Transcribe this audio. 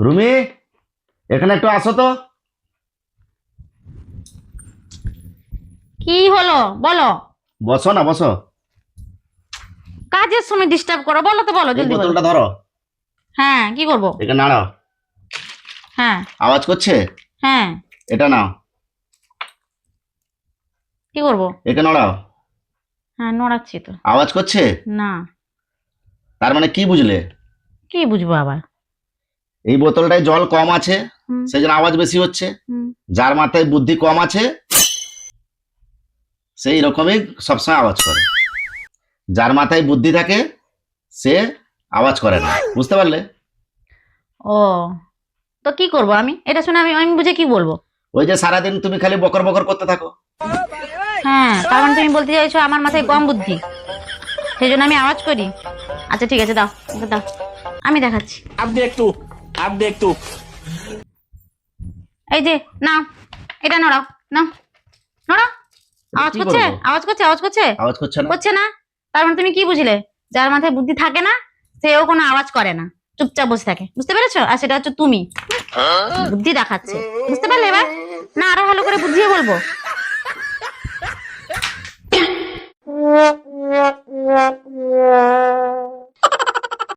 রুমি, এখানে একটু আসো তো। কি হলো বলো? বসো না, বসো। কাজের সময় ডিস্টার্ব করো, বলো তো, বলো এই জলদি বলো। বোতলটা ধরো। হ্যাঁ, কি করবো? এটা নাড়াও। হ্যাঁ আওয়াজ করছে? হ্যাঁ, এটা নাও। কি করবো? একে নাড়াও। হ্যাঁ, নড়াচ্ছি তো। আওয়াজ করছে? না। তার মানে কি বুঝলে? কি বুঝবো আবার? এই বোতলটায় জল কম আছে, হুম, সেই জন্য আওয়াজ বেশি হচ্ছে। হুম। যার মাথায় বুদ্ধি কম আছে সেই রকমই সবসময় আওয়াজ করে। যার মাথায় বুদ্ধি থাকে সে আওয়াজ করে না, বুঝতে পারলে? ও, তো কি করবো আমি? এটা শুনে আমি আমি বুঝে কি বলবো? ওই যে সারাদিন তুমি খালি বকর বকর করতে থাকো। হ্যাঁ, তার মানে তুমি বলতে চাইছো আমার মাথায় কম বুদ্ধি, সেই জন্য আমি আওয়াজ করি? আচ্ছা ঠিক আছে, দাও এটা দাও, আমি দেখাচ্ছি। अब देख तू এই যে নাও, এটা নড়াও, নাও, নড়াও। আওয়াজ কি করছে, করবো? আওয়াজ করছে, আওয়াজ করছে? আওয়াজ করছে না? করছে না? তার মানে তুমি কি বুঝলে? যার মাথায় বুদ্ধি থাকে না সেও কোনো আওয়াজ করে না, চুপচাপ বসে থাকে, বুঝতে পেরেছো? আর সেটা হচ্ছে তুমি। বুদ্ধি দেখাচ্ছে, বুঝতে পারলে এবার? না আরো ভালো করে বুঝিয়ে বলবো?